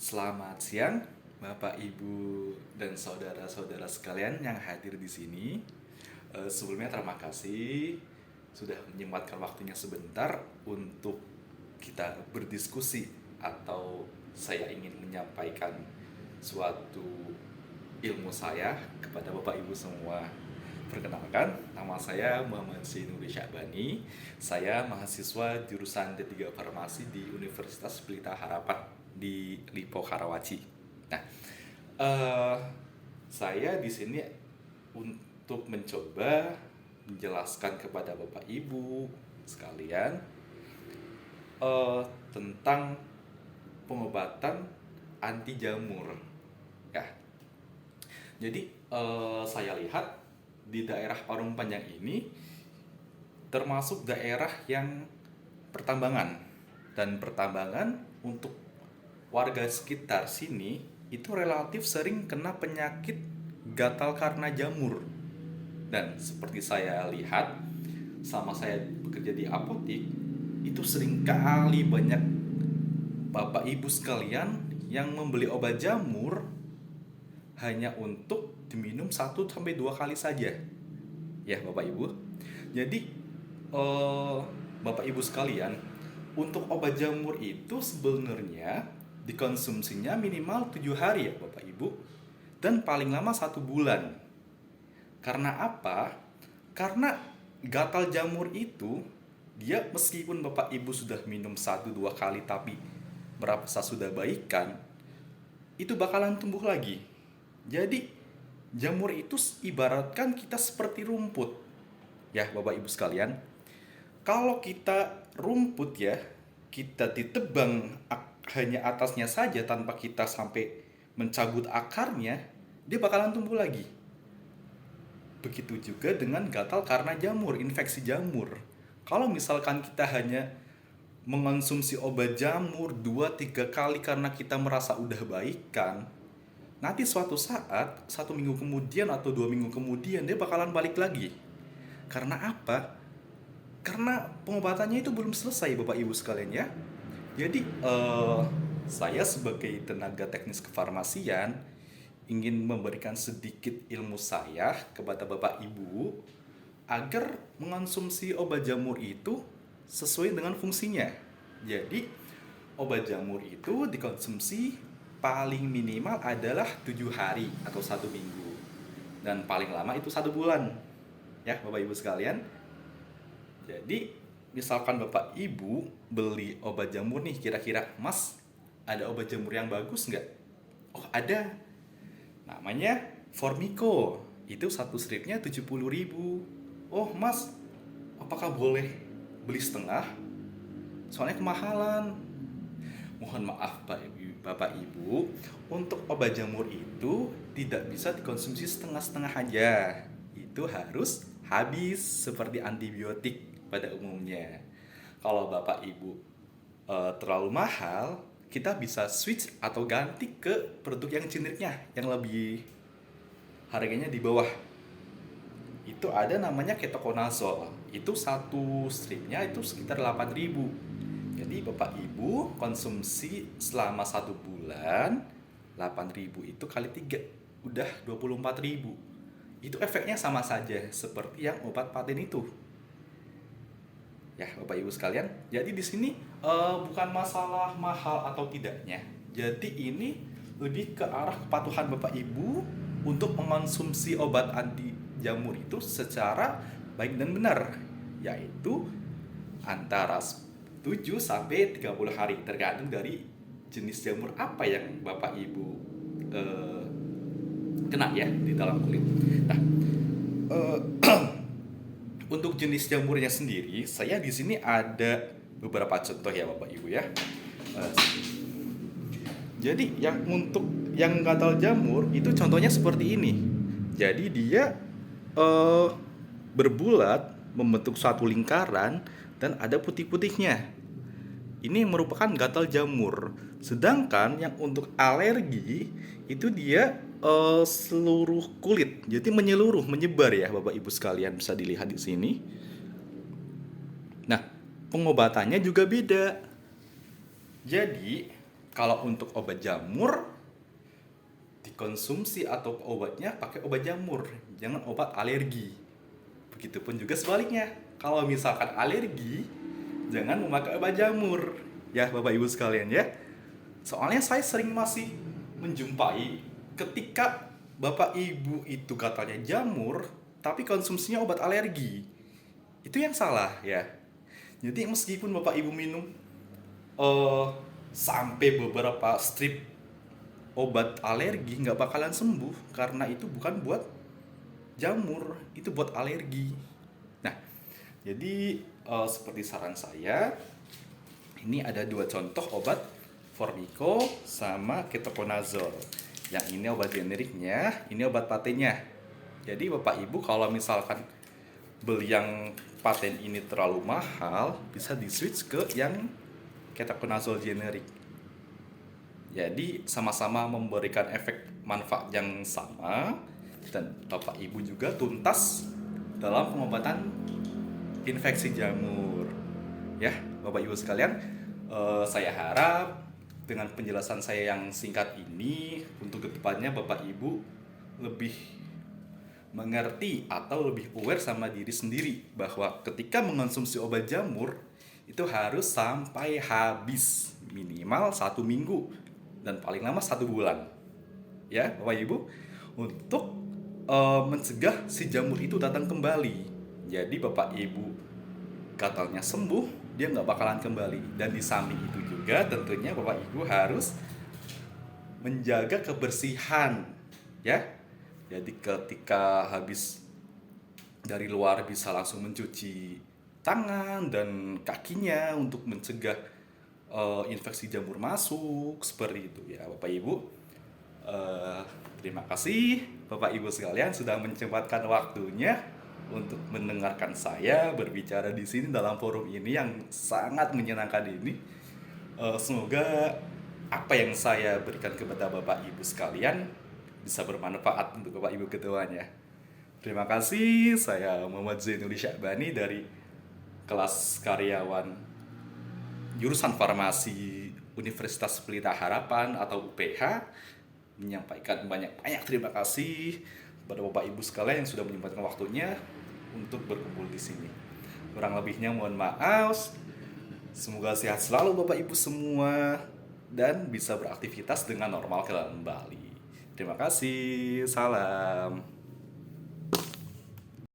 Selamat siang, Bapak, Ibu, dan saudara-saudara sekalian yang hadir di sini. Sebelumnya terima kasih sudah menyempatkan waktunya sebentar untuk kita berdiskusi atau saya ingin menyampaikan suatu ilmu saya kepada Bapak Ibu semua. Perkenalkan, nama saya Muhammad Zainuri Syahbani. Saya mahasiswa jurusan D3 Farmasi di Universitas Pelita Harapan di Lipo Karawaci. Nah, eh, saya di sini untuk mencoba menjelaskan kepada Bapak Ibu sekalian eh, tentang pengobatan anti jamur. Ya, jadi saya lihat di daerah Parung Panjang ini termasuk daerah yang pertambangan, dan pertambangan untuk warga sekitar sini itu relatif sering kena penyakit gatal karena jamur. Dan seperti saya lihat sama saya bekerja di apotik, itu sering kali banyak Bapak Ibu sekalian yang membeli obat jamur hanya untuk diminum 1 sampai 2 kali saja. Ya, Bapak Ibu. Jadi eh, Bapak Ibu sekalian, untuk obat jamur itu sebenarnya dikonsumsinya minimal 7 hari ya Bapak Ibu, dan paling lama 1 bulan. Karena apa? Karena gatal jamur itu, dia meskipun Bapak Ibu sudah minum 1-2 kali tapi merasa sudah baikan, itu bakalan tumbuh lagi. Jadi jamur itu ibaratkan kita seperti rumput. Ya Bapak Ibu sekalian, kalau kita rumput ya, kita ditebang hanya atasnya saja tanpa kita sampai mencabut akarnya, dia bakalan tumbuh lagi. Begitu juga dengan gatal karena jamur, infeksi jamur. Kalau misalkan kita hanya mengonsumsi obat jamur 2-3 kali karena kita merasa udah baikan, nanti suatu saat 1 minggu kemudian atau 2 minggu kemudian dia bakalan balik lagi. Karena apa? Karena pengobatannya itu belum selesai Bapak Ibu sekalian ya. Jadi saya sebagai tenaga teknis kefarmasian ingin memberikan sedikit ilmu saya kepada Bapak Ibu agar mengonsumsi obat jamur itu sesuai dengan fungsinya. Jadi obat jamur itu dikonsumsi paling minimal adalah 7 hari atau 1 minggu, dan paling lama itu 1 bulan. Ya Bapak Ibu sekalian. Jadi misalkan Bapak Ibu beli obat jamur nih, kira-kira Mas ada obat jamur yang bagus nggak? Oh ada, namanya Formico. Itu satu stripnya 70.000. Oh Mas, apakah boleh beli setengah? Soalnya kemahalan. Mohon maaf Bapak Ibu, untuk obat jamur itu tidak bisa dikonsumsi setengah-setengah aja. Itu harus habis seperti antibiotik pada umumnya. Kalau Bapak Ibu terlalu mahal, kita bisa switch atau ganti ke produk yang generiknya, yang lebih harganya di bawah. Itu ada namanya ketoconazole. Itu satu stripnya itu sekitar 8.000. Jadi Bapak Ibu konsumsi selama 1 bulan, 8.000 itu kali 3 udah 24.000. Itu efeknya sama saja seperti yang obat paten itu. Ya Bapak Ibu sekalian, jadi di sini bukan masalah mahal atau tidaknya. Jadi ini lebih ke arah kepatuhan Bapak Ibu untuk mengonsumsi obat anti jamur itu secara baik dan benar, yaitu antara 7 sampai 30 hari tergantung dari jenis jamur apa yang Bapak Ibu kena ya di dalam kulit. Nah, eh, untuk jenis jamurnya sendiri, saya di sini ada beberapa contoh ya Bapak Ibu ya. Eh, jadi yang untuk yang gatal jamur itu contohnya seperti ini. Jadi dia eh, berbulat, membentuk suatu lingkaran, dan ada putih-putihnya. Ini merupakan gatal jamur. Sedangkan yang untuk alergi itu dia seluruh kulit. Jadi menyeluruh, menyebar ya Bapak Ibu sekalian, bisa dilihat di sini. Nah, pengobatannya juga beda. Jadi Kalau untuk obat jamur, dikonsumsi atau obatnya pakai obat jamur, jangan obat alergi. Begitupun juga sebaliknya. Kalau misalkan alergi, jangan memakai obat jamur. Ya, Bapak Ibu sekalian ya. Soalnya saya sering masih menjumpai ketika Bapak Ibu itu katanya jamur, tapi konsumsinya obat alergi. Itu yang salah ya. Jadi meskipun Bapak Ibu minum eh sampai beberapa strip obat alergi, nggak bakalan sembuh karena itu bukan buat jamur, itu buat alergi. Nah, jadi seperti saran saya, ini ada dua contoh obat, Formico sama Ketoconazole. Yang ini obat generiknya, ini obat patennya. Jadi Bapak Ibu kalau misalkan beli yang paten ini terlalu mahal, bisa di switch ke yang Ketoconazole generik. Jadi sama-sama memberikan efek manfaat yang sama, dan Bapak Ibu juga tuntas dalam pengobatan infeksi jamur. Ya, Bapak Ibu sekalian, saya harap dengan penjelasan saya yang singkat ini, untuk kedepannya Bapak Ibu lebih mengerti atau lebih aware sama diri sendiri bahwa ketika mengonsumsi obat jamur itu harus sampai habis, minimal 1 minggu dan paling lama 1 bulan. Ya, Bapak Ibu, untuk mencegah si jamur itu datang kembali. Jadi Bapak Ibu gatalnya sembuh, dia nggak bakalan kembali. Dan di samping itu juga tentunya Bapak Ibu harus menjaga kebersihan, ya. Jadi ketika habis dari luar bisa langsung mencuci tangan dan kakinya untuk mencegah infeksi jamur masuk, seperti itu ya Bapak Ibu. Terima kasih Bapak Ibu sekalian sudah menyempatkan waktunya untuk mendengarkan saya berbicara di sini dalam forum ini yang sangat menyenangkan ini. Semoga apa yang saya berikan kepada Bapak Ibu sekalian bisa bermanfaat untuk Bapak Ibu keduanya. Terima kasih, saya Muhammad Zainul Syakbani dari kelas karyawan jurusan farmasi Universitas Pelita Harapan atau UPH, menyampaikan banyak-banyak terima kasih kepada Bapak Ibu sekalian yang sudah menyempatkan waktunya untuk berkumpul di sini. Kurang lebihnya mohon maaf. Semoga sehat selalu Bapak Ibu semua dan bisa beraktivitas dengan normal kembali. Terima kasih. Salam.